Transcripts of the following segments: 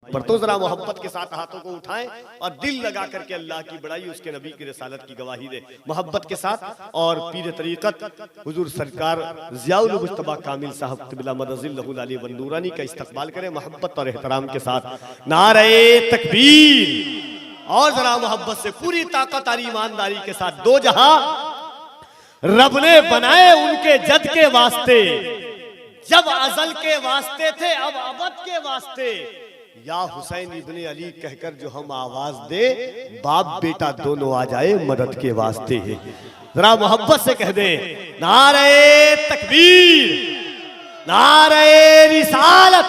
पर। तो जरा मोहब्बत के साथ हाथों को उठाएं और दिल लगा करके अल्लाह की बड़ाई, उसके नबी की रिसालत की गवाही दे मोहब्बत के साथ। और पीर तरीक़त हुजूर सरकार ज़ियाउल मुज्तबा कामिल साहब क़िबला मदज़िल्लहुल अली व नूरानी का इस्तक़बाल करें मोहब्बत और एहतराम के साथ। नारे तकबीर। और जरा मोहब्बत से पूरी ताकत और ईमानदारी के साथ। दो जहां रब ने बनाए उनके जद के वास्ते, जब अजल के वास्ते थे अब अबद के वास्ते। या हुसैन इब्ने अली कहकर जो हम आवाज दे, बाप बेटा दोनों आ जाए मदद के वास्ते है। जरा मोहब्बत से कह दे नारे तकबीर, नारे रिसालत,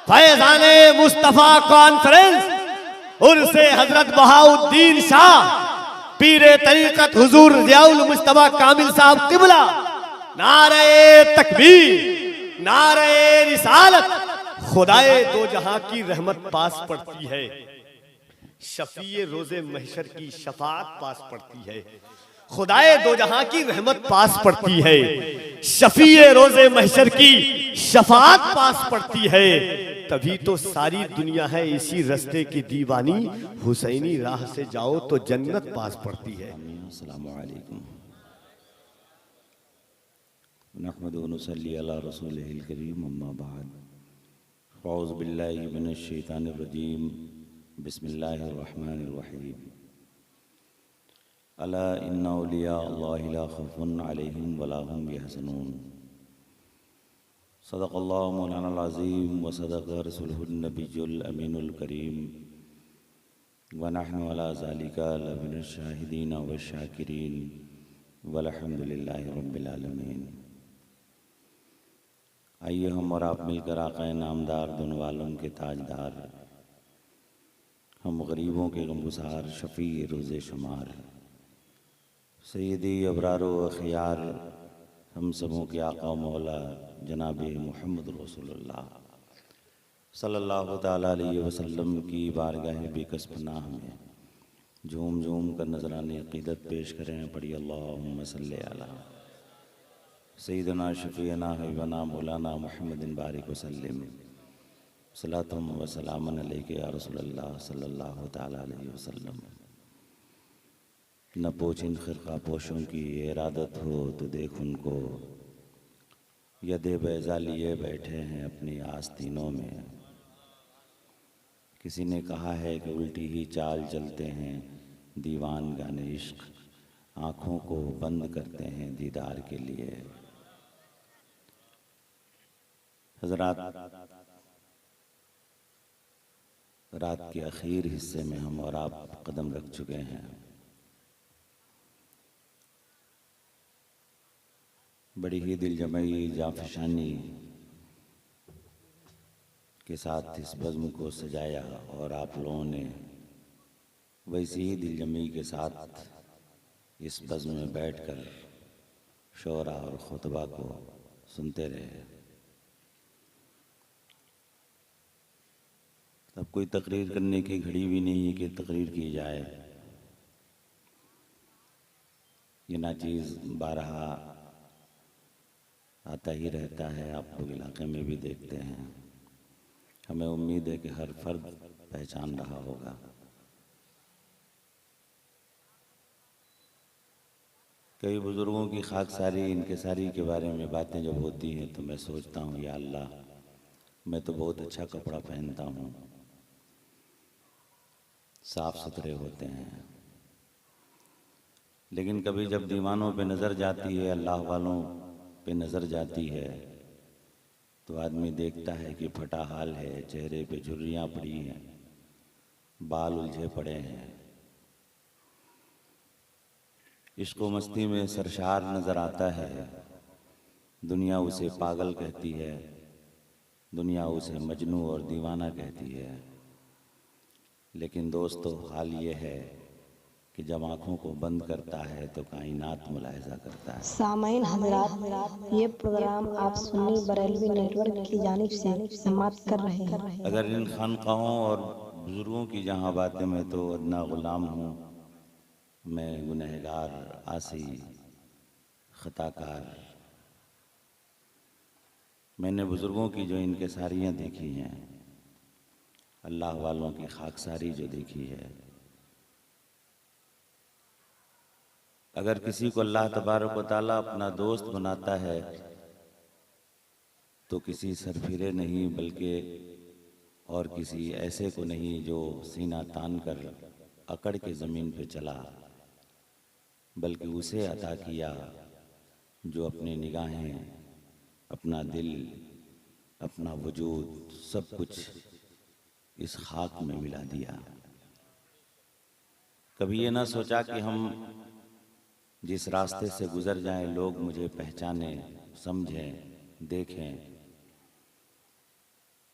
फैजाने मुस्तफा कॉन्फ्रेंस, उर्से हजरत बहाउद्दीन शाह पीरे तरीक़त हुजूर ज़ियाउल मुज्तबा कामिल साहब क़िबला। नारे तकबीर, नारे रिसालत। खुदाए दो जहां की रहमत पास पड़ती है, शफीए रोजे महशर की शफाअत पास पड़ती है। खुदाए दो जहां की रहमत पास पड़ती है, शफीए रोजे महशर की शफाअत पास पड़ती है। तभी तो सारी दुनिया है इसी रास्ते की दीवानी, हुसैनी राह से जाओ तो जन्नत पास पड़ती है। अस्सलामु अलैकुम नहमदुहु व नुसल्ली अला रसूलिहिल करीम, अम्मा बाद। औज़ु बिल्लाहि मिनश शैतानिर रजीम, बिस्मिल्लाहिर रहमानिर रहीम। अला इन्ना औलिया अल्लाहि ला खौफुन अलैहिम वला हुम यहज़नून। सदक़ल्लाहु मौलानाल अज़ीम व सदक़ रसूलुहुन नबियुल अमीनुल करीम व नहनु अला ज़ालिका लमिनश शाहिदीन व शाकिरीन वल्हम्दुलिल्लाहि रब्बिल आलमीन। आइए हम और आप मिलकर आक़ाए नामदार दोनों आलम के ताजदार, हम गरीबों के गमगुसार, शफ़ी रोज़े शुमार, सैयदी अबरार व अख़यार, हम सबों के आका मौला जनाब मुहम्मद रसूलुल्लाह सल्लल्लाहु ताला अलैहि वसल्लम की बारगाह बेकस पनाह में झूम झूम कर नजराने अक़ीदत पेश करें। पढ़ी अल्लाहुम्मा सल्ली अला सय्यिदना शफ़ीअना हबीबना मौलाना मुहम्मदिन बारिक वसल्लिम सलातुम व सलामन अलैका या रसूलल्लाह सल्लल्लाहु ताला अलैहि वसल्लम। न पोछ इन ख़िरक़ा पोशों की इरादत हो तो देख उनको, यदे बैज़ा लिए बैठे हैं अपनी आस्तीनों में। किसी ने कहा है कि उल्टी ही चाल चलते हैं दीवान गाने इश्क, आँखों को बंद करते हैं दीदार के लिए। हज़रात, रात के आखिर हिस्से में हम और आप कदम रख चुके हैं। बड़ी ही दिलजमई जाफशानी के साथ इस बज़्म को सजाया और आप लोगों ने वैसी ही दिलजमई के साथ इस बज़्म में बैठकर शोरा और खुतबा को सुनते रहे। अब कोई तकरीर करने की घड़ी भी नहीं है कि तकरीर की जाए। ये नाचीज़ बारहा आता ही रहता है, आप लोग इलाके में भी देखते हैं। हमें उम्मीद है कि हर फर्द पहचान रहा होगा। कई बुज़ुर्गों की खाकसारी, इनकिसारी के बारे में बातें जब होती हैं तो मैं सोचता हूँ या अल्लाह, मैं तो बहुत अच्छा कपड़ा पहनता हूँ, साफ़ सुथरे होते हैं, लेकिन कभी जब दीवानों पे नज़र जाती है, अल्लाह वालों पे नज़र जाती है, तो आदमी देखता है कि फटा हाल है, चेहरे पे झुर्रियाँ पड़ी हैं, बाल उलझे पड़े हैं, इश्क व मस्ती में सरशार नज़र आता है। दुनिया उसे पागल कहती है, दुनिया उसे मजनू और दीवाना कहती है। लेकिन दोस्तों, हाल ये है कि जब आँखों को बंद करता है तो कायनात मुलाहिज़ा करता है। सामाइन हज़रात, ये प्रोग्राम आप सुन्नी बरेलवी नेटवर्क की जानिब से समाप्त कर रहे हैं। अगर इन खानकाहों और बुज़ुर्गों की जहाँ बातें, मैं तो अदना ग़ुलाम हूँ, मैं गुनहगार, आसी, ख़ताकार। मैंने बुज़ुर्गों की जो इनके सारियाँ देखी हैं, अल्लाह वालों की खाकसारी जो देखी है। अगर किसी को अल्लाह तबारक व तआला अपना दोस्त बनाता है तो किसी सरफिरे नहीं, बल्कि और किसी ऐसे को नहीं जो सीना तान कर अकड़ के ज़मीन पे चला, बल्कि उसे अता किया जो अपनी निगाहें, अपना दिल, अपना वजूद, सब कुछ इस खाक में मिला दिया। कभी ये ना सोचा कि हम जिस रास्ते से गुजर जाएं लोग मुझे पहचानें, समझें, देखें,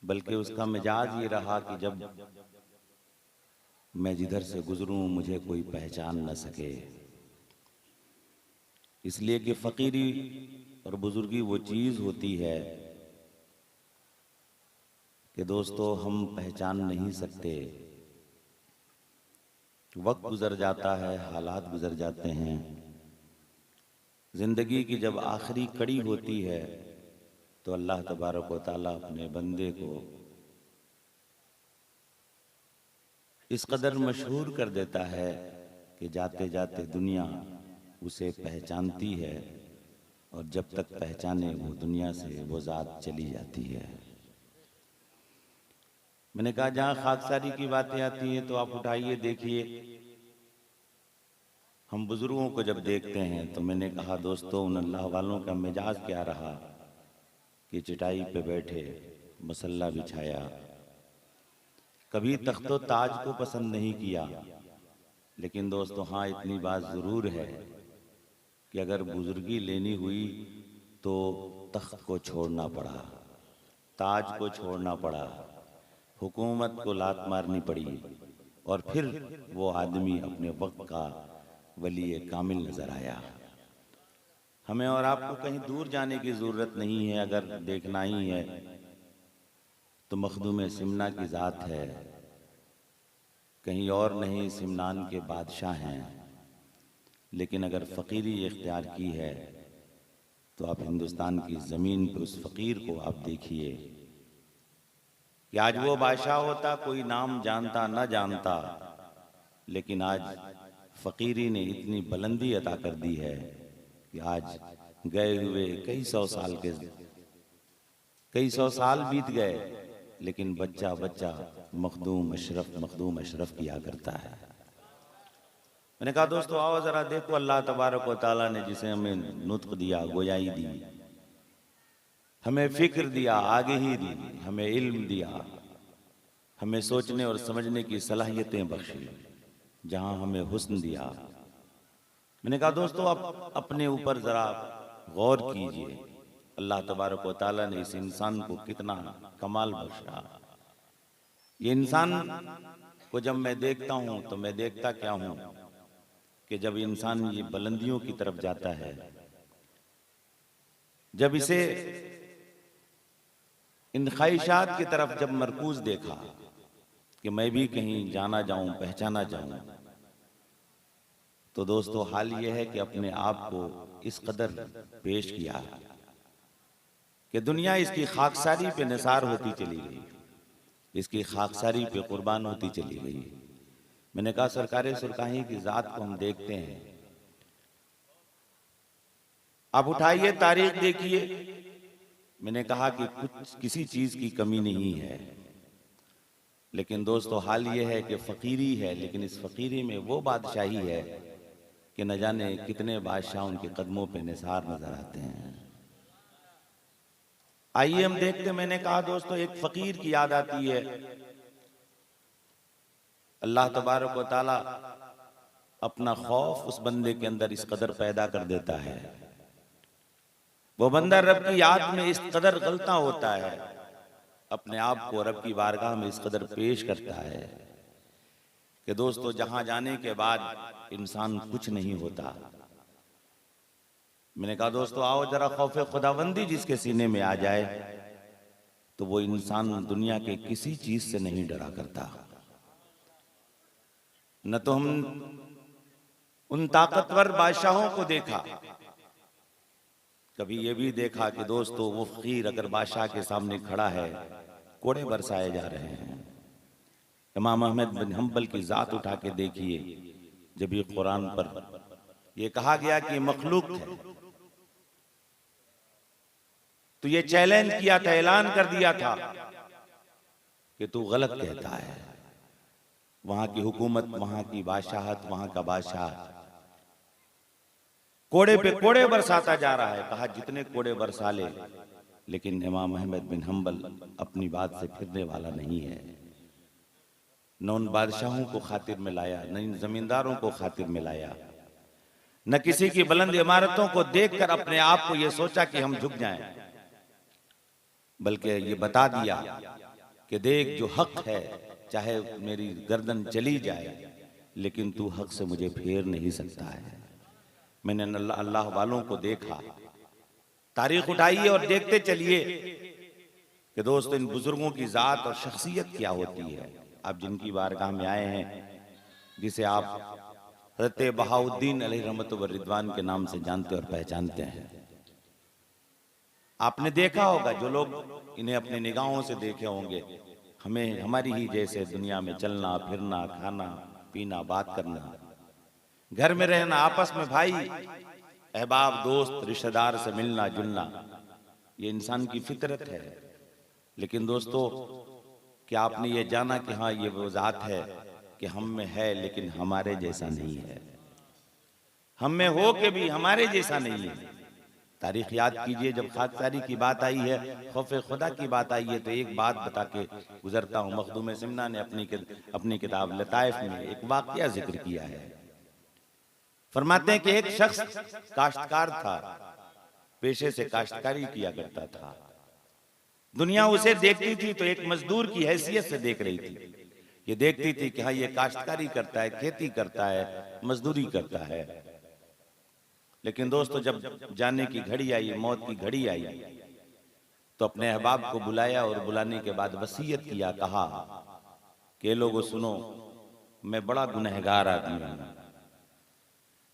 बल्कि उसका मिजाज ये रहा कि जब मैं जिधर से गुजरूं मुझे कोई पहचान न सके। इसलिए कि फ़कीरी और बुजुर्गी वो चीज़ होती है कि दोस्तों हम पहचान नहीं सकते। वक्त गुजर जाता है, हालात गुजर जाते हैं, ज़िंदगी की जब आखिरी कड़ी होती है तो अल्लाह तबारक व तआला अपने बंदे को इस कदर मशहूर कर देता है कि जाते जाते दुनिया उसे पहचानती है, और जब तक पहचाने वो दुनिया से वो ज़ात चली जाती है। मैंने कहा जहाँ खाकसारी की बातें आती हैं तो आप उठाइए देखिए, हम बुजुर्गों को जब देखते हैं तो मैंने कहा दोस्तों उन अल्लाह वालों का मिजाज क्या रहा कि चटाई पे बैठे, मसल्ला बिछाया, कभी तख्तो ताज को पसंद नहीं किया। लेकिन दोस्तों हाँ, इतनी बात ज़रूर है कि अगर बुजुर्गी लेनी हुई तो तख्त को छोड़ना पड़ा, ताज को छोड़ना पड़ा, हुकूमत को लात मारनी पड़ी, और फिर वो आदमी अपने वक्त का वली कामिल नजर आया। हमें और आपको कहीं दूर जाने की ज़रूरत नहीं है। अगर देखना ही है तो मखदूम सिमना की ज़ात है, कहीं और नहीं, सिमनान के बादशाह हैं। लेकिन अगर फ़कीरी इख्तियार की है तो आप हिंदुस्तान की ज़मीन पर उस फ़कीर को आप देखिए कि आज वो बादशाह होता, कोई नाम जानता न जानता, लेकिन आज फ़कीरी ने इतनी बुलंदी अता कर दी है कि आज गए हुए कई सौ साल बीत गए, लेकिन बच्चा बच्चा मखदूम अशरफ किया करता है। मैंने कहा दोस्तों आओ ज़रा देखो, अल्लाह तबारक व तआला ने जिसे हमें नुत्क़ दिया, गोयाई दी, हमें फ़िक्र दिया, आगाही दी, हमें इल्म दिया, हमें सोचने और समझने की सलाहियतें बख्शी, जहाँ हमें हुस्न दिया। मैंने कहा दोस्तों आप अपने ऊपर ज़रा गौर कीजिए, अल्लाह तबारक व तआला ने इस इंसान को कितना कमाल बख्शा। ये इंसान को जब मैं देखता हूँ तो मैं देखता क्या हूँ कि जब इंसान ये बुलंदियों की तरफ जाता है, जब इसे इन ख्वाहिशात की तरफ जब मरकूज देखा कि मैं भी कहीं जाना जाऊं, पहचाना जाऊं, तो दोस्तों हाल ये है कि अपने आप को इस कदर पेश किया कि दुनिया इसकी खाकसारी पे निसार होती चली गई, इसकी खाकसारी पे कुर्बान होती चली गई। मैंने कहा सरकारे सुरकाही की ज़ात को हम देखते हैं, आप उठाइए तारीख देखिए। मैंने कहा कि किसी चीज़ की कमी नहीं है, लेकिन दोस्तों हाल ये है कि फ़कीरी है, लेकिन इस फ़कीरी में वो बादशाही है कि न जाने कितने बादशाह उनके कदमों पे निसार नजर आते हैं। आइए हम देखते। मैंने कहा दोस्तों एक फ़कीर की याद आती है, अल्लाह तबारक व तआला अपना खौफ उस बंदे के अंदर इस कदर पैदा कर देता है, वो बंदा रब की याद में इस कदर गलता होता है, अपने आप को रब की बारगाह में इस कदर पेश करता है कि दोस्तों जहां जाने के बाद इंसान कुछ नहीं होता। मैंने कहा दोस्तों आओ जरा खौफ खुदाबंदी जिसके सीने में आ जाए तो वो इंसान दुनिया के किसी चीज से नहीं डरा करता। न तो हम उन ताकतवर बादशाहों को देखा, कभी ये भी देखा कि दोस्तों वो फकीर अगर बादशाह के सामने खड़ा है, कोड़े बरसाए जा रहे हैं, इमाम अहमद बिन हम्बल की ज़ात उठा के देखिए, जब ये कुरान पर ये कहा गया कि मखलूक है, तो ये चैलेंज किया था, ऐलान कर दिया था कि तू गलत कहता है। वहां की हुकूमत, वहां की बादशाहत, वहां का बादशाह कोड़े पे कोड़े बरसाता जा रहा है। कहा जितने कोड़े बरसा ले, लेकिन इमाम अहमद बिन हम्बल अपनी बात से फिरने वाला नहीं है। न उन बादशाहों को खातिर में लाया, न इन जमींदारों को खातिर में लाया, न किसी की बुलंद इमारतों को देखकर अपने आप को यह सोचा कि हम झुक जाएं, बल्कि ये बता दिया कि देख जो हक है, चाहे मेरी गर्दन चली जाए, लेकिन तू हक से मुझे फेर नहीं सकता है। मैंने अल्लाह वालों को देखा, तारीख उठाइए और देखते चलिए कि दोस्तों इन बुजुर्गों की जात और शख्सियत क्या होती है। आप जिनकी बारगाह में आए हैं, जिसे आप हज़रत बहाउद्दीन अलैहि रहमत व रिदवान के नाम से जानते और पहचानते हैं, आपने देखा होगा, जो लोग इन्हें अपनी निगाहों से देखे होंगे, हमें हमारी ही जैसे दुनिया में चलना फिरना, खाना पीना, बात करना, घर में रहना, आपस में भाई अहबाब दोस्त रिश्तेदार से मिलना जुलना, ये इंसान की फितरत है। लेकिन दोस्तों, क्या आपने ये जाना कि हाँ ये वो ज़ात है कि हम में है लेकिन हमारे जैसा नहीं है, हम में हो के भी हमारे जैसा नहीं है। तारीख याद कीजिए, जब खाकसारी की बात आई है, खौफ खुदा की बात आई है, तो एक बात बता के गुजरता हूँ। मखदूम सिमना ने अपनी किताब लताइफ में एक वाकया जिक्र किया है। फरमाते हैं कि एक शख्स काश्तकार था, पेशे से काश्तकारी किया करता था। दुनिया उसे देखती थी तो एक मजदूर की हैसियत से देख रही थी। ये देखती थी कि हाँ ये काश्तकारी करता है, खेती करता है, मजदूरी करता है। लेकिन दोस्तों, जब जाने की घड़ी आई, मौत की घड़ी आई, तो अपने अहबाब को बुलाया और बुलाने के बाद वसीयत किया, कहा कि लोगों सुनो, मैं बड़ा गुनहगार आदमी हूं,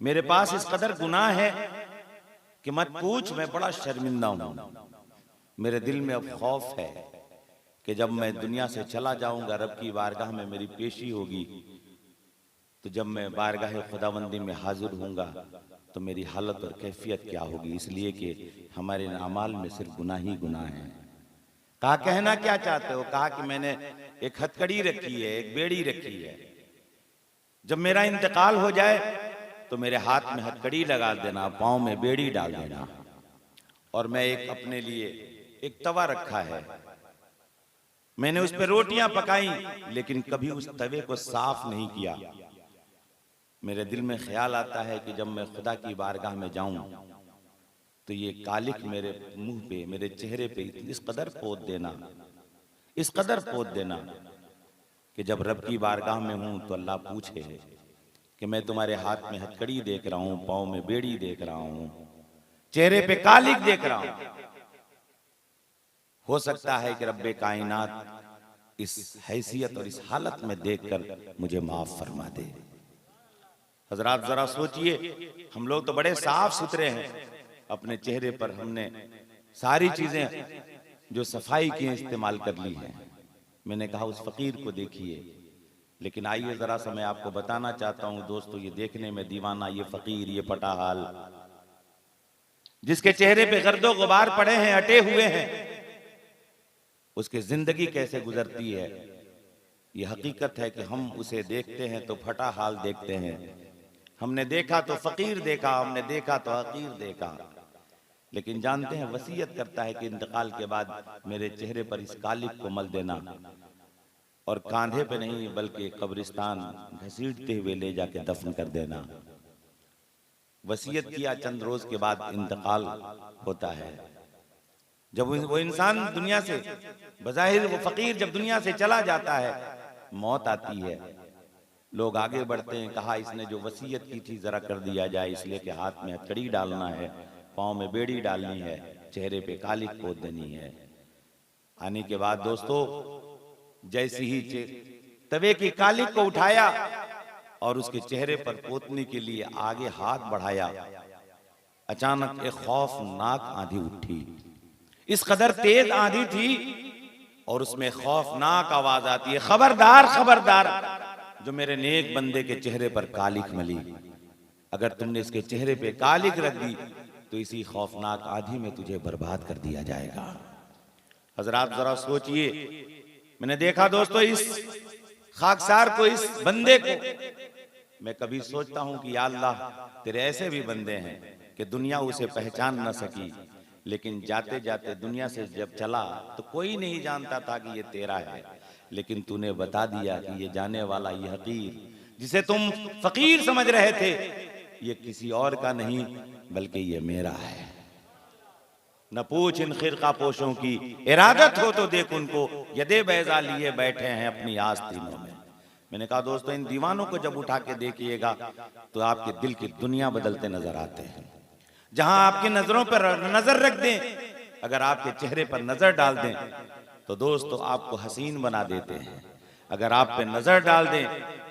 मेरे पास इस कदर गुनाह है कि मत पूछ, मैं बड़ा शर्मिंदा हूं। मेरे दिल में अब खौफ है कि जब मैं दुनिया से चला जाऊंगा, रब की बारगाह में मेरी पेशी होगी, तो जब मैं बारगाह खुदाबंदी में हाजिर होऊंगा तो मेरी हालत और कैफियत क्या होगी। इसलिए कि हमारे अमाल में सिर्फ गुनाह ही गुनाह है। कहा कहना क्या चाहते हो? कहा कि मैंने एक हथकड़ी रखी है, एक बेड़ी रखी है, जब मेरा इंतकाल हो जाए तो मेरे हाथ में हथकड़ी लगा देना, पाँव में बेड़ी डाल देना, और मैं एक अपने लिए एक तवा रखा है, मैंने उस पर रोटियां पकाई, लेकिन कभी उस तवे को साफ नहीं किया। मेरे दिल में ख्याल आता है कि जब मैं खुदा की बारगाह में जाऊं तो ये कालिक मेरे मुंह पे, मेरे चेहरे पे इस कदर पोत देना, इस कदर पोत देना कि जब रब की बारगाह में हूं तो अल्लाह पूछे कि मैं तुम्हारे हाथ में हथकड़ी देख रहा हूं, पाँव में बेड़ी देख रहा हूं, चेहरे पे कालिक देख रहा हूं। हो सकता है कि रब्बे कायनात इस हैसियत और इस हालत में देखकर मुझे माफ फरमा दे। हजरात जरा सोचिए, हम लोग तो बड़े साफ सुथरे हैं, अपने चेहरे पर हमने सारी चीजें जो सफाई की इस्तेमाल कर ली हैं। मैंने कहा उस फकीर को देखिए, लेकिन आइए जरा सा मैं आपको बताना चाहता हूं दोस्तों, ये देखने में दीवाना, ये फकीर, ये पटाहाल, जिसके चेहरे पे गर्दो गुबार पड़े हैं, अटे हुए हैं, उसकी जिंदगी कैसे गुजरती है। ये हकीकत है कि हम उसे देखते हैं तो फटा हाल देखते हैं, हमने देखा तो फकीर देखा, हमने देखा तो हकीर देखा। लेकिन जानते हैं, वसीयत करता है कि इंतकाल के बाद मेरे चेहरे पर इस कालिक को मल देना, और कांधे पे नहीं बल्कि कब्रिस्तान घसीटते हुए ले जाके दफन कर देना। वसीयत किया, चंद रोज के बाद इंतकाल होता है। जब वो इंसान दुनिया से, बज़ाहिर वो फकीर जब दुनिया से चला जाता है, मौत आती है, लोग आगे बढ़ते हैं, कहा इसने जो वसीयत की थी जरा कर दिया जाए, इसलिए कि हाथ में हथकड़ी डालना है, पाँव में बेड़ी डालनी है, चेहरे पे कालिक पोत देनी है। आने के बाद दोस्तों, जैसे ही तवे की कालिक को उठाया और उसके चेहरे पर पोतने के लिए आगे हाथ बढ़ाया, अचानक एक खौफनाक आंधी उठी। इस कदर तेज आंधी थी और उसमें खौफनाक आवाज आती है, खबरदार खबरदार, जो मेरे नेक बंदे के चेहरे पर कालिक मली, अगर तुमने इसके चेहरे पे कालिक रख दी तो इसी खौफनाक आंधी में तुझे बर्बाद कर दिया जाएगा। हजरात जरा सोचिए, मैंने देखा दोस्तों इस खाकसार को, इस बंदे को, मैं कभी सोचता हूं कि या अल्लाह तेरे ऐसे भी बंदे हैं कि दुनिया उसे पहचान न सकी, लेकिन जाते जाते दुनिया से जब चला तो कोई नहीं जानता था कि ये तेरा है, लेकिन तूने बता दिया कि ये जाने वाला, ये हकीर जिसे तुम फकीर समझ रहे थे, ये किसी और का नहीं बल्कि ये मेरा है। न पूछ इन खिरका पोशों की, इरादत हो तो देख उनको, यदे बैजा लिए बैठे हैं अपनी आस्तीनों में। मैंने कहा दोस्तों, इन दीवानों को जब उठा के देखिएगा तो आपके दिल की दुनिया बदलते नजर आते हैं। जहां आपकी नजरों पर नजर रख दें, अगर आपके चेहरे पर नजर डाल दें तो दोस्तों आपको हसीन बना देते हैं। अगर आप पे नजर डाल दें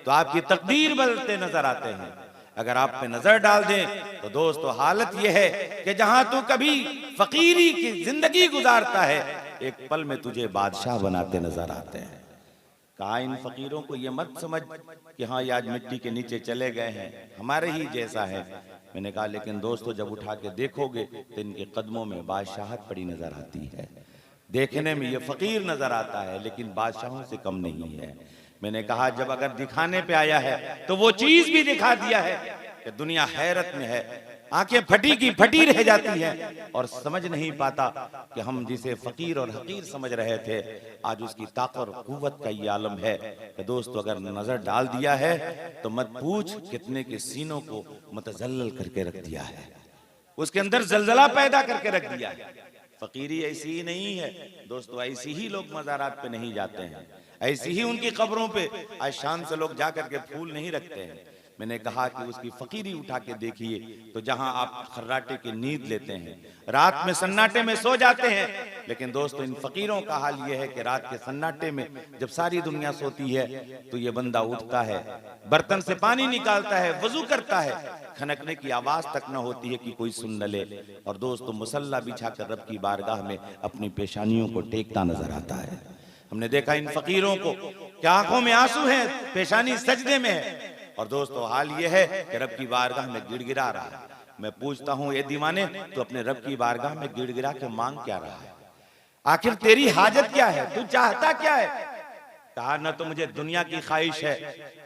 तो आपकी तकदीर बदलते नजर आते हैं। अगर आप पे नजर डाल दें तो दोस्तों हालत यह है कि जहां तू कभी फकीरी की जिंदगी गुजारता है, एक पल में तुझे बादशाह बनाते नजर आते हैं। कहा इन फकीरों को ये मत समझ कि हाँ ये आज मिट्टी के नीचे चले गए हैं, हमारे ही जैसा है। मैंने कहा लेकिन दोस्तों जब उठा के देखोगे तो इनके कदमों में बादशाहत पड़ी नजर आती है। देखने में ये फकीर नजर आता है लेकिन बादशाहों से कम नहीं है। मैंने कहा जब अगर दिखाने पे आया है तो वो चीज भी दिखा दिया है कि दुनिया हैरत में है, आंखें फटी की फटी रह जाती है और समझ नहीं पाता कि हम जिसे फकीर और हकीर समझ रहे थे आज उसकी ताकत और कुव्वत का ये आलम है कि दोस्तों अगर नजर डाल दिया है तो मत पूछ कितने के सीनों को मुतजल्लल करके रख दिया है, उसके अंदर जलजला पैदा करके रख दिया है। फकीरी ऐसी ही नहीं है दोस्तों, ऐसी ही लोग मज़ारात पे नहीं जाते हैं, ऐसी ही उनकी कब्रों पे आज शान से लोग जाकर के फूल नहीं रखते हैं। मैंने कहा कि उसकी फकीरी उठा के देखिए तो जहां आप खर्राटे की नींद लेते हैं, रात में सन्नाटे में सो जाते हैं, लेकिन दोस्तों इन फकीरों का हाल यह है कि रात के सन्नाटे में जब सारी दुनिया सोती है तो ये बंदा उठता है, बर्तन से पानी निकालता है, वजू करता है, खनकने की आवाज तक न होती है कि कोई सुन न ले, और दोस्तों मुसल्ला बिछाकर रब की बारगाह में अपनी पेशानियों को टेकता नजर आता है। हमने देखा इन फकीरों को कि आंखों में आंसू हैं, पेशानी सजदे में है, और दोस्तों हाल ये है कि रब की बारगाह में गिड़गिड़ा रहा है। मैं पूछता हूं ये दीवाने, तो अपने रब की बारगाह में गिड़गिड़ा के मांग क्या रहा है? आखिर तेरी हाजत क्या है? तू चाहता क्या है? कहा न तो मुझे दुनिया की ख्वाहिश है,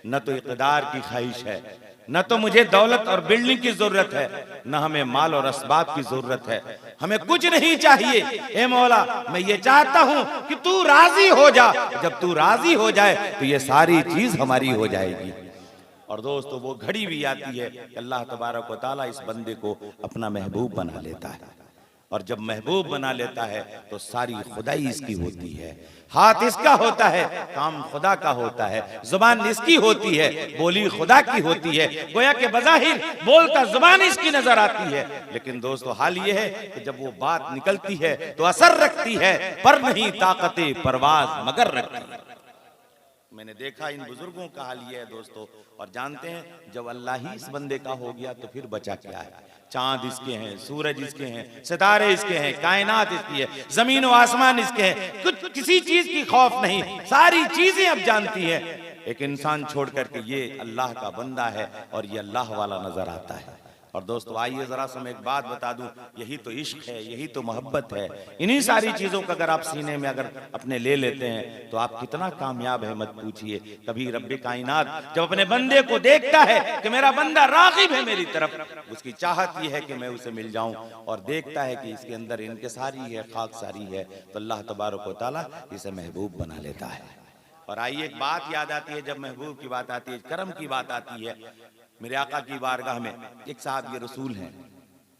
न तो इक़्तिदार की ख्वाहिश है, न तो मुझे दौलत और बिल्डिंग की जरूरत है, न हमें माल और असबाब की जरूरत है, हमें कुछ नहीं चाहिए। ए मौला मैं ये चाहता हूं कि तू राजी हो जा, जब तू राजी हो जाए तो ये सारी चीज हमारी हो जाएगी। और दोस्तों वो घड़ी भी आती है कि अल्लाह तबारक व तआला इस बंदे को अपना महबूब बना लेता है, और जब महबूब बना लेता है तो सारी खुदाई इसकी होती है, हाथ इसका होता है, काम खुदा का होता है, जुबान इसकी होती है, बोली खुदा की होती है, गोया के बज़ाहिर बोलता जुबान इसकी नजर आती है, लेकिन दोस्तों हाल ये है कि जब वो बात निकलती है तो असर रखती है, पर नहीं ताकते परवाज मगर रखती है। मैंने देखा इन बुजुर्गों का हाल ये है दोस्तों, और जानते हैं जब अल्लाह ही इस बंदे का हो गया तो फिर बचा क्या है? चांद इसके हैं, सूरज इसके हैं, सितारे इसके हैं, कायनात इसकी है, जमीन और आसमान इसके हैं, कुछ किसी चीज की खौफ नहीं, सारी चीजें अब जानती है। एक इंसान छोड़ करके ये अल्लाह का बंदा है और ये अल्लाह वाला नजर आता है। और दोस्तों आइए जरा से मैं एक बात बता दूं, यही तो इश्क है, यही तो मोहब्बत है। इन्हीं सारी चीजों का अगर आप सीने में अगर अपने ले लेते हैं तो आप कितना कामयाब है मत पूछिए। कभी रब्बे कायनात जब अपने बंदे को देखता है कि मेरा बंदा राग़िब है मेरी तरफ, उसकी चाहत ये है कि मैं उसे मिल जाऊं, और देखता है कि इसके अंदर इनकिसारी है, खाकसारी है, तो अल्लाह तबारक व तआला इसे महबूब बना लेता है। और आइए एक बात याद आती है, जब महबूब की बात आती है, करम की बात आती है, मेरे आका की बारगाह में एक साहब ये रसूल हैं,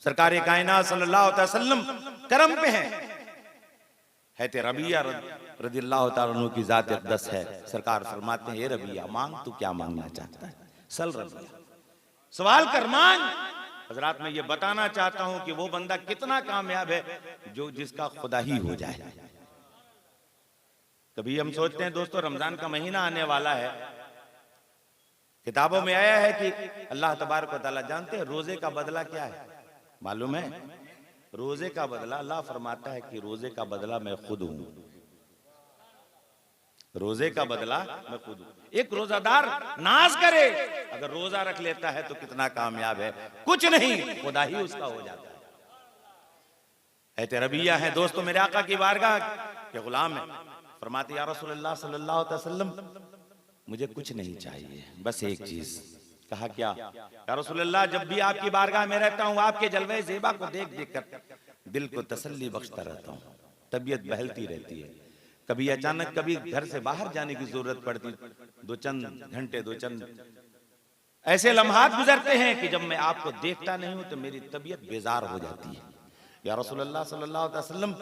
सरकार कायनात सल्लल्लाहु अलैहि वसल्लम करम पे हैं, है रबिया रदियल्लाहु ताला अन्हु की जात अक़दस है। सरकार फरमाते हैं, ए रबिया मांग, तू क्या मांगना चाहता है? सल रबिया, सवाल कर मांग। हजरात मैं ये बताना चाहता हूं कि वो बंदा कितना कामयाब है जो जिसका खुदा ही हो जाए। कभी हम सोचते हैं दोस्तों रमजान का महीना आने वाला है, किताबों में आया है कि अल्लाह तबारक व तआला जानते हैं रोजे का बदला क्या है? मालूम है? रोजे का बदला अल्लाह फरमाता है कि रोजे का बदला मैं खुद हूं। रोजे का बदला मैं खुद हूं। एक रोजादार नाज करे, अगर रोजा रख लेता है तो कितना कामयाब है, कुछ नहीं, खुदा ही उसका हो जाता है। ऐते रबिया है दोस्तों, मेरे आका की बारगाह के गुलाम है, फरमाते या रसूलुल्लाह सल्लल्लाहु अलैहि वसल्लम मुझे कुछ नहीं चाहिए, बस एक चीज। कहा क्या? या रसूलुल्लाह जब भी आपकी बारगाह में रहता हूं, आपके जलवे ज़ेबा को देख देख कर दिल को तसल्ली बख्शता रहता हूं, तबीयत बहलती रहती है। कभी अचानक कभी घर से बाहर जाने की जरूरत पड़ती, दो चंद घंटे, दो चंद ऐसे लम्हात गुजरते हैं कि जब मैं आपको देखता नहीं हूं तो मेरी तबीयत बेजार हो जाती है। या रसूलुल्लाह सल्लल्लाहु अलैहि वसल्लम,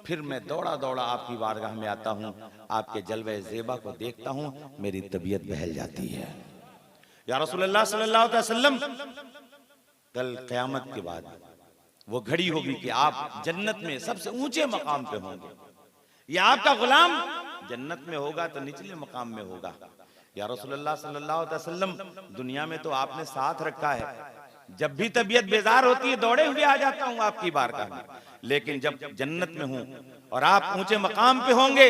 फिर मैं दौड़ा दौड़ा आपकी बारगाह में आता हूं, आपके जलवे ज़ेबा को देखता हूं, मेरी तबीयत बहल जाती है। या रसूलुल्लाह सल्लल्लाहु अलैहि वसल्लम, कल क़यामत के बाद वो घड़ी होगी कि आप जन्नत में सबसे ऊंचे मकाम पे होंगे, या आपका गुलाम जन्नत में होगा तो निचले मकाम में होगा। या रसूलुल्लाह सल्लल्लाहु अलैहि वसल्लम, दुनिया में तो आपने साथ रखा है, जब भी तबीयत बेजार होती है दौड़े हुए आ जाता हूं आपकी बारगाह में, लेकिन जब जन्नत में हूं और आप ऊंचे मकाम पे होंगे,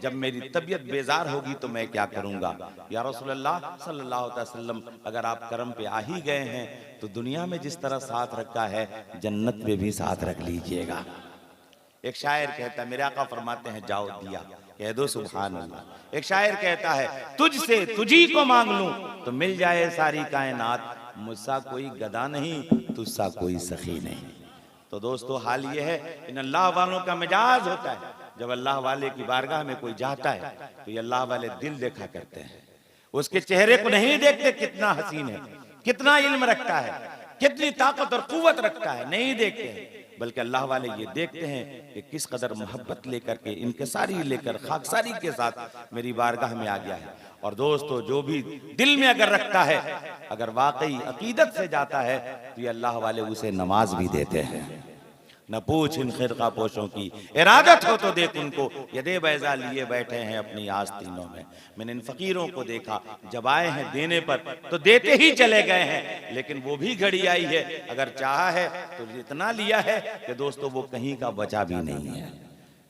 जब मेरी तबीयत बेजार होगी तो मैं क्या करूंगा? या रसूलुल्लाह सल्लल्लाहु अलैहि वसल्लम, अगर आप करम पे आ ही गए हैं तो दुनिया में जिस तरह साथ रखा है जन्नत में भी साथ रख लीजिएगा। एक शायर कहता है, मेरे आका फरमाते हैं जाओ दिया कह दो सुभान अल्लाह। एक शायर कहता है, तुझसे तुझी को मांग लूं तो मिल जाए सारी कायनात, मुझसा कोई गदा नहीं, तुझसा कोई सखी नहीं। तो दोस्तों हाल ये है, इन अल्लाह वालों का मिजाज होता है, जब अल्लाह वाले की बारगाह में कोई जाता है तो ये अल्लाह वाले दिल देखा करते हैं, उसके चेहरे को नहीं देखते कितना हसीन है, कितना इल्म रखता है, कितनी ताकत और कुव्वत रखता है, नहीं देखते हैं, बल्कि अल्लाह वाले ये देखते हैं कि किस कदर मोहब्बत लेकर के, इनकिसारी लेकर, खाकसारी के साथ मेरी बारगाह में आ गया है। और दोस्तों जो भी दिल में अगर रखता है, अगर वाकई अकीदत से जाता है तो ये अल्लाह वाले उसे नमाज भी देते हैं। न पूछ इन खिरका पोशों की, इरादत हो तो देख उनको, यदे बैजा लिए बैठे हैं अपनी आस्तीनों में। मैंने इन फकीरों को देखा, जब आए हैं देने पर तो देते ही चले गए हैं, लेकिन वो भी घड़ी आई है, अगर चाहा है तो इतना लिया है कि दोस्तों वो कहीं का बचा भी नहीं है।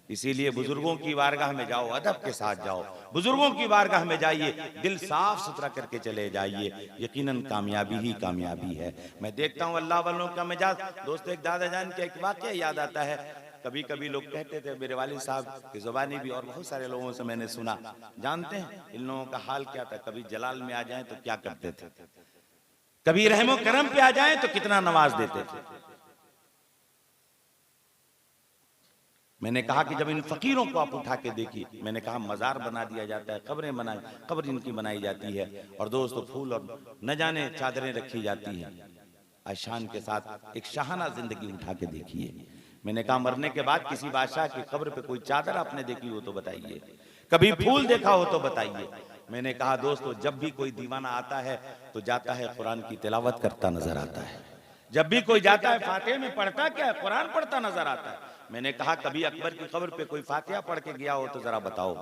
इसीलिए बुजुर्गों की बारगाह में जाओ, अदब के साथ जाओ, बुजुर्गों की बारगाह में जाइए, दिल साफ सुथरा करके चले जाइए, यकीनन कामयाबी ही कामयाबी है। मैं देखता हूँ अल्लाह वालों का मिजाज। दोस्तों एक दादा जान का एक वाकया याद आता है, कभी कभी लोग कहते थे, मेरे वालिद साहब की जुबानी भी और बहुत सारे लोगों से मैंने सुना, जानते हैं इन लोगों का हाल क्या था? कभी जलाल में आ जाए तो क्या करते थे, कभी रहमो करम पे आ जाए तो कितना नवाज देते थे। मैंने कहा कि जब इन फकीरों को आप उठा के देखिए, मैंने कहा मजार बना दिया जाता है, कब्र इनकी बनाई जाती है, और दोस्तों फूल और न जाने चादरें रखी जाती हैं, आशान के साथ एक शाहाना जिंदगी उठा के देखिए। मैंने कहा मरने के बाद किसी बादशाह की कब्र पे कोई चादर आपने देखी हो तो बताइए, कभी फूल देखा हो तो बताइए। मैंने कहा दोस्तों जब भी कोई दीवाना आता है तो जाता है कुरान की तिलावत करता नजर आता है, जब भी कोई जाता है फातिहा में पढ़ता क्या है? कुरान पढ़ता नजर आता है। मैंने कहा कभी अकबर की कब्र पे कोई फातिहा पढ़ के गया हो तो जरा बताओ।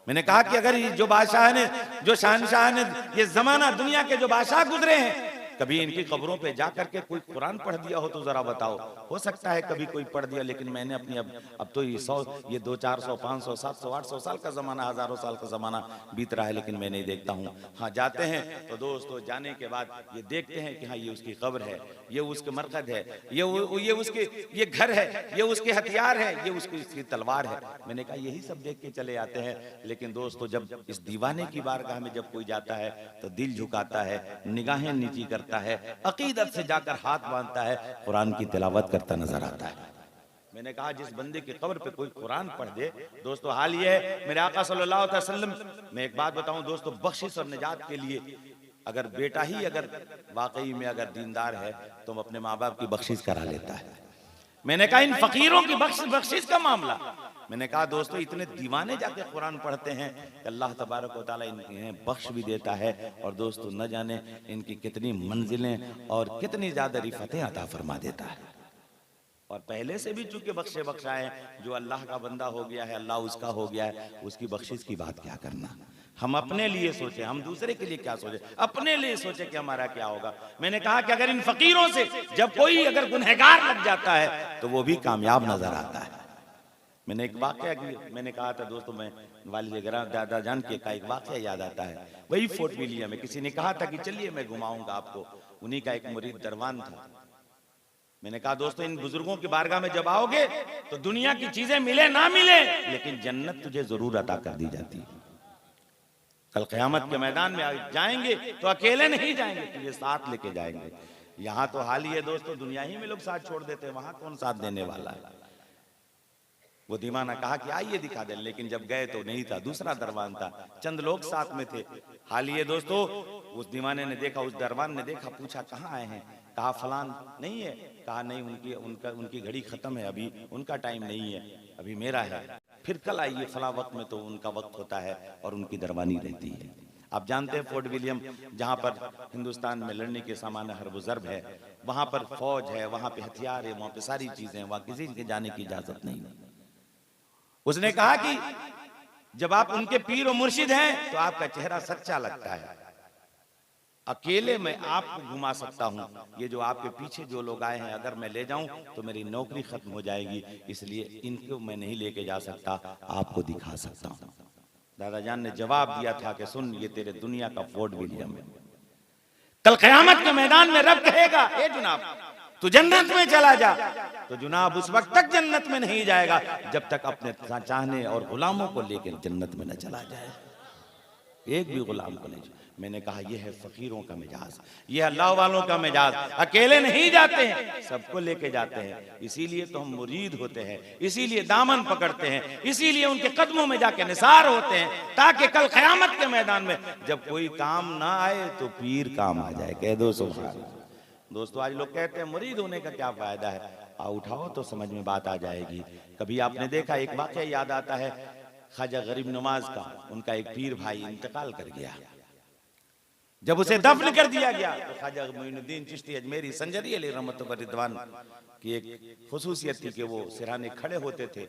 मैंने कहा कि अगर जो बादशाह ने, जो शहनशाह ने, ये जमाना दुनिया के जो बादशाह गुजरे हैं, कभी इनकी कब्रों पे जाकर के कोई कुरान पढ़ दिया हो तो जरा बताओ। हो सकता है कभी कोई पढ़ दिया, लेकिन मैंने अपनी अब तो ये 200-400 500 700 800 साल का जमाना, हजारों साल का जमाना बीत रहा है, लेकिन मैं नहीं देखता हूँ। हाँ जाते हैं तो दोस्तों जाने के बाद ये देखते हैं कि हाँ ये उसकी कब्र है, ये उसके मरकद है, ये उसके ये घर है, ये उसके हथियार है, ये उसकी तलवार है। मैंने कहा यही सब देख के चले आते हैं। लेकिन दोस्तों जब इस दीवाने की बारगाह में जब कोई जाता है तो दिल झुकाता है, निगाहें नीची करता है, अकीदत से जाकर हाथ बांधता है, कुरान की तिलावत करता नजर आता है। मैंने कहा जिस बंदे की कब्र पे कोई कुरान पढ़ दे, दोस्तों हाल ये है मेरे आका सल्लल्लाहु अलैहि वसल्लम, मैं एक बात बताऊं दोस्तों, बख्शिश और निजात के लिए अगर बेटा ही अगर वाकई में अगर दीनदार है तो अपने माँ बाप की बख्शिश करा लेता है। मैंने कहा इन फकीरों की बख्शिश का मामला, मैंने कहा दोस्तों इतने दीवाने जाके कुरान पढ़ते हैं कि अल्लाह तबारक व तआला इन्हें बख्श भी देता है, और दोस्तों न जाने इनकी कितनी मंजिलें और कितनी ज्यादा रिफतें अता फरमा देता है। और पहले से भी चूंकि बख्शाए, जो अल्लाह का बंदा हो गया है, अल्लाह उसका हो गया है, उसकी बख्शिश की बात क्या करना। हम अपने लिए सोचे, हम दूसरे के लिए क्या सोचे, अपने लिए सोचे कि हमारा क्या होगा। मैंने कहा कि अगर इन फकीरों से जब कोई अगर गुनहगार लग जाता है तो वो भी कामयाब नजर आता है। मैंने एक वाकया मैंने कहा था दोस्तों, मैं वालिद ग्राम दादा जान के का एक वाकया याद आता है। वही फोर्ट विलियम में किसी ने कहा था कि चलिए मैं घुमाऊंगा आपको। उन्हीं का एक मुरीद दरवान था। मैंने कहा दोस्तों, इन बुजुर्गों की बारगाह में जब आओगे तो दुनिया की चीजें मिले ना मिले, लेकिन जन्नत तुझे जरूर अता कर दी जाती है। कल क़यामत के मैदान में जाएंगे तो अकेले नहीं जाएंगे, तुझे साथ लेके जाएंगे। यहाँ तो हाल ही है दोस्तों, दुनिया ही में लोग साथ छोड़ देते हैं, वहां कौन साथ देने वाला है। वो दीवाना कहा कि आइए दिखा दे, लेकिन जब गए तो नहीं था, दूसरा दरबान था, चंद लोग साथ में थे। हाल ही है दोस्तों, उस दीवाने ने देखा, उस दरबान ने देखा, पूछा कहाँ आए हैं, कहा फलान नहीं है, कहा नहीं उनकी घड़ी खत्म है, अभी उनका टाइम नहीं है, अभी मेरा है, फिर कल आइए फला वक्त में तो उनका वक्त होता है और उनकी दरबानी रहती है। आप जानते हैं फोर्ट विलियम जहां पर हिंदुस्तान में लड़ने के सामान हर्ब ज़र्ब है, वहां पर फौज है, वहां पे हथियार है, वहां पे सारी चीजें, वहां किसी के जाने की इजाजत नहीं। उसने कहा कि जब आप उनके पीर और मुर्शिद हैं तो आपका चेहरा सच्चा लगता है, अकेले मैं आपको घुमा सकता हूं, ये जो आपके पीछे जो लोग आए हैं अगर मैं ले जाऊं तो मेरी नौकरी खत्म हो जाएगी, इसलिए इनको मैं नहीं लेके जा सकता, आपको दिखा सकता हूं। दादा जान ने जवाब दिया था कि सुन, ये तेरे दुनिया का फोर्ट विलियम है, कल क़यामत के मैदान में रब कहेगा ए जुनाब तू जन्नत में चला जा, तो जुनाब उस वक्त तक जन्नत में नहीं जाएगा जब तक अपने चाहने और गुलामों को लेकर जन्नत में न चला जाए, एक भी गुलाम को नहीं। मैंने कहा यह है फकीरों का मिजाज, यह अल्लाह वालों का मिजाज, अकेले नहीं जाते हैं, सबको लेके जाते हैं। इसीलिए तो हम मुरीद होते हैं, इसीलिए दामन पकड़ते हैं, इसीलिए उनके कदमों में जाके निसार होते हैं, ताकि कल क़यामत के मैदान में जब कोई काम ना आए तो पीर काम आ जाए। कह दो सुभान अल्लाह। दोस्तों आज लोग कहते हैं मुरीद होने का क्या फायदा है, उठाओ तो समझ में बात आ जाएगी। कभी आपने देखा, एक वाकया याद आता है ख्वाजा गरीब नवाज का, उनका एक पीर भाई इंतकाल कर गया। जब उसे दफन कर दिया गया तो ख्वाजा मोइनुद्दीन चिश्ती अजमेरी संजरी अली रहमतुल्लाह व रिदवान की एक खुसूसियत थी कि वो सिरहाने खड़े होते थे,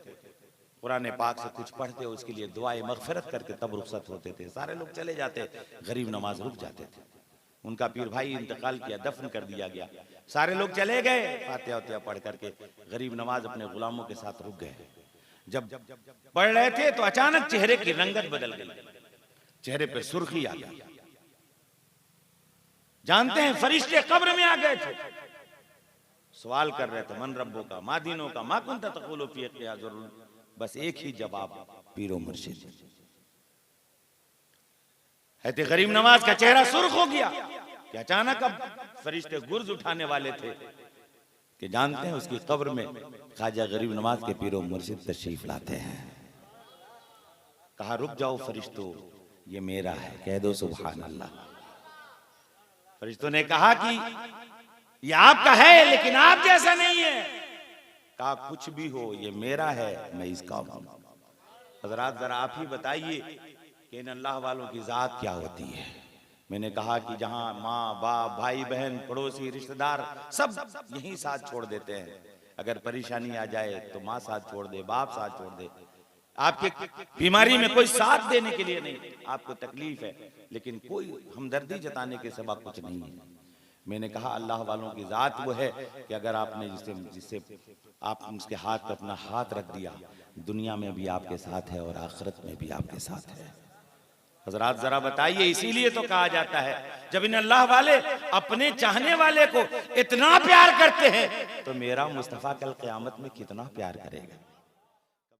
कुरान पाक से कुछ पढ़ते, उसके लिए दुआए मगफिरत करके तब रुखसत होते थे। सारे लोग चले जाते, गरीब नवाज रुक जाते थे। उनका पीर भाई इंतकाल किया, दफन कर दिया गया, सारे लोग चले गए, फातिहा पढ़ करके गरीब नवाज अपने गुलामों के साथ रुक गए। जब पढ़ रहे थे तो अचानक चेहरे की रंगत बदल गई, चेहरे पे सुर्खी आ गई। जानते हैं फरिश्ते कब्र में आ गए थे, सवाल कर रहे थे मन रब्बों का, मादीनों का, मा कुंता तक़ूलु फ़ी क़िया ज़रूर, बस एक ही जवाब, पीरो मुर्शिद। है गरीब नवाज का चेहरा सुर्ख हो गया कि अचानक अब फरिश्ते गुर्ज उठाने वाले थे कि जानते हैं उसकी कब्र में ख्वाजा गरीब नवाज के पीरो मुर्शिद तशरीफ लाते हैं। कहा रुक जाओ फरिश्तों, ये मेरा है, कह दो सुभान अल्लाह। फरिश्तों ने कहा कि ये आपका है लेकिन आप जैसा नहीं है। कहा कुछ भी हो, ये मेरा है, मैं इसका हूं। हज़रात जरा आप ही बताइए कि इन अल्लाह वालों की जात क्या होती है। मैंने कहा कि जहां माँ बाप भाई बहन पड़ोसी रिश्तेदार सब यहीं साथ छोड़ देते हैं, अगर परेशानी आ जाए तो माँ साथ छोड़ दे, बाप साथ छोड़ दे, आपके बीमारी में कोई साथ देने के लिए नहीं, आपको तकलीफ है लेकिन कोई हमदर्दी जताने के सिवा कुछ नहीं है। मैंने कहा अल्लाह वालों की जात वो है कि अगर आपने जिससे आप उसके हाथ पर अपना हाथ रख दिया, दुनिया में भी आपके साथ है और आखिरत में भी आपके साथ है। हज़रात जरा बताइए, इसीलिए तो कहा जाता है जब इन अल्लाह वाले अपने चाहने वाले को इतना प्यार करते हैं तो मेरा मुस्तफ़ा कल क़यामत में कितना प्यार करेगा।